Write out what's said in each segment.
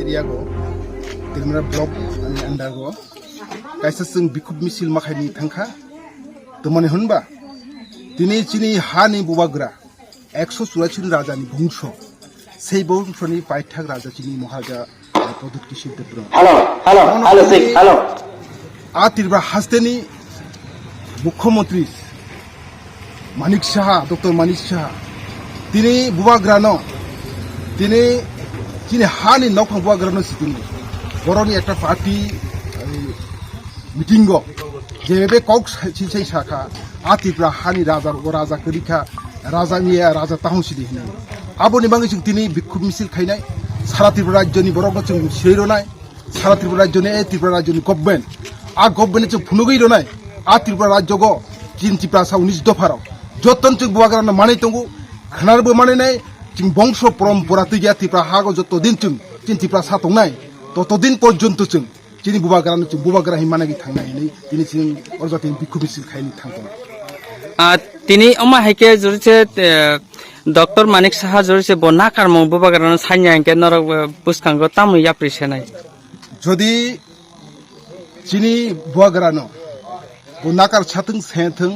area go Tiprasa block ani under go kaisa sing bikhub misil makhani thangkha tomani honba tini chini hani Bubagra 184 rajani bongso sei bongsoni paithak raja chini mahaja Production hello a Tiprasa Hasteni Mukhyamantri Manik Saha Dr. Manik Saha tini Bubagra no tini chini hani nokang Bubagra no siting boroni ekta party meeting go jebe kok chichai shakha a Tiprasa hani raja korikha raja niya raja tahon sidi hina aboni bangi chung tini bikhub misil khainai sara Tiprasa rajyoni borok chung sironai sara Tiprasa rajyoni Tiprasa rajyoni government a government chung phunugei ronai a Tiprasa rajyogo chin Tiprasa 19 dofaro joton chung Bubagra no manai tongu khnarbo manai nai chung bongso parampara tiga Tiprasa hago joto din chung chin Tiprasa tongnai toto din porjonto chung chini Bubagra no chung Bubagra himanagi thangnai nei tini chung orjatin bikhub misil khaini thangtong tini oma heke jorse Dr. Manik Saha jorse bonna karmo Bubagra no sanya ke norok puskango tamu yaprise nai jodi chini Bubagra no bonakar chatung sethung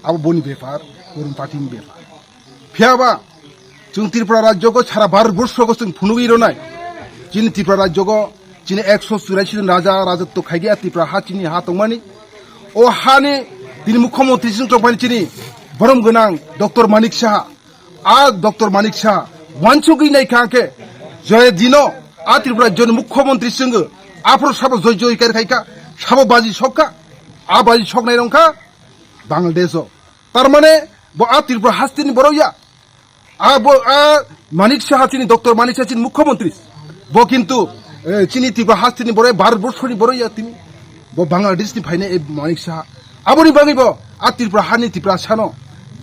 abo boni bepar kurun patin bepar phiaba chung Tiprasa rajyogo sara bharotborshgo chung phunugei ronai chini Tiprasa rajyogo chini 184 raja rajotto khaigia Tiprasa ha chini ha tongmani o hani tini Mukhyamantri chung tongmani chini borom gonang Dr. Manik Saha a Dr. Manik Saha wanchogei nai khake joy dino a Tiprasa rajyoni Mukhyamantri chung afro sabo joy kar khaika sabo baji shokka a baji shok nai rongkha Bangladesh tarmane bo a Tiprasa Hasteni boroya a Manik Saha chini Dr. Manik Saha chini Mukhyamantri bo kintu chini Tiprasa Hasteni boroya bharotborshoni boroya tini bo Bangladesh ni phaine e Manik Saha aboni bangi bo a Tiprasa hani Tiprasa no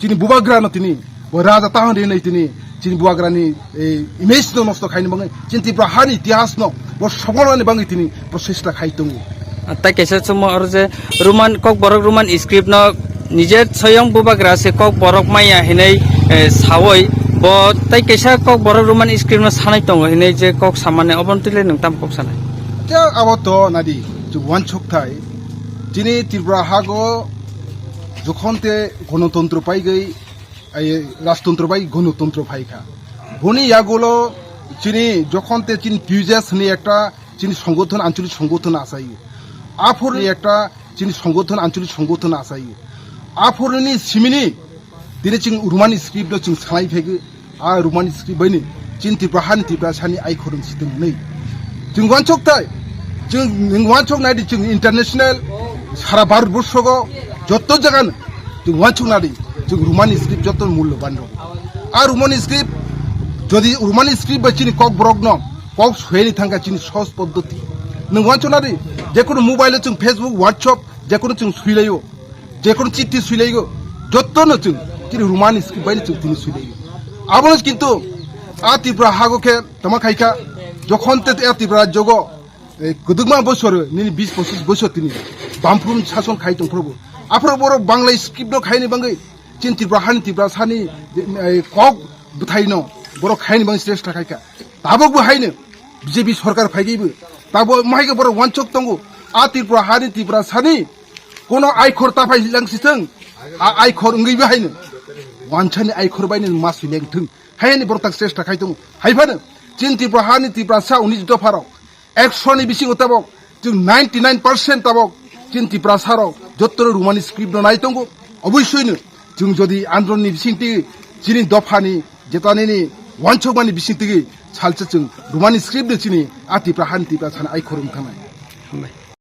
chini Bubagra no tini bo raja tahon nei tini chini Bubagra ni image no nosto khaini bangi chini Tiprasa hani itihas no bo sobolani bangi tini procesta khaitongu ta kesa chomo or je roman kok borok roman script no nije soyong Bubagra se kok borok maya hinai sawoi bo tai kesa kok borok roman script no sanai tongo hinai je kok samane obontile nungtam kok sanai ja aboto nadi ju wanchok thai chini Tiprasa hago jokhonte গণতন্ত্র পাই গই রাজতন্ত্র পাই গণতন্ত্র পাইখা বনি ইয়াগুলো চিনি যখনতে চিনি পিউজাস নি একটা চিনি সংগঠন আঞ্চলিক সংগঠন আসাই আফর একটা চিনি সংগঠন আঞ্চলিক সংগঠন আসাই আফরনি সিমিনি দিনে চিং রোমান স্ক্রিপ্ট চিং সালাই ফেগে আ রোমান স্ক্রিপ্ট বাইনি চিন Tiprasani আই খরং সিতেন nei চিং ওয়ানচক তাই চিং ওয়ানচক নাইদি চিং ইন্টারন্যাশনাল সারা ভারতবর্ষগো যত জায়গান চিং ওয়ানচক নাইদি চিং রোমান স্ক্রিপ্ট যত মূল্যবান আর রোমান স্ক্রিপ্ট যদি রোমান স্ক্রিপ্ট বা চিনি কক ব্রগ ন কক সহেনি থাঙ্গা চিনি সহজ পদ্ধতি নং ওয়ানচক নাইদি যে কোনো মোবাইলে চিং ফেসবুক হোয়াটসঅ্যাপ যে কোনো চিং সুইলাইও যে কোনো চিঠি সুইলাইও যত ন চিনি রোমান স্ক্রিপ্ট বাইনি চিং তিনি সুইলাইও আবলস কিন্তু a Tiprasa hagoke tama khaika jokhonte a Tiprasa rajyogo gudugma bosor nini 20-25 bosor tini bamprum shason khai tongprobo afro boro bangla script no khaini bangai chin Tiprasani kok buthaino boro khaini bang stresta khaika tabok bu haine BJP সরকার ফাইগেইবো তাবো মাইগে বড় ওয়ানচক তঙ্গু a Tiprasani কোন আইখর তাফাই লাংসিথং a আইখর ngeibo haine wanchani আইখর বাইনে মাস লেংথং হাইনি বরতাক চেষ্টা খাইতং হাইফানো চিন Tiprasa 19 দফারাও 100 নি বেশি ওতাবক চিন 99% তাবক চিন Tiprasa রাও যত্তর Roman script নাইতংগো অবশ্যই চিন যদি আন্দোলননি বিসিংতি চিনি দফানি যেতানি ওয়ানচকমানি বিসিংতি সালচে চিন রোমান স্ক্রিপ্ট চিনি a Tiprasa আই খরং থানাই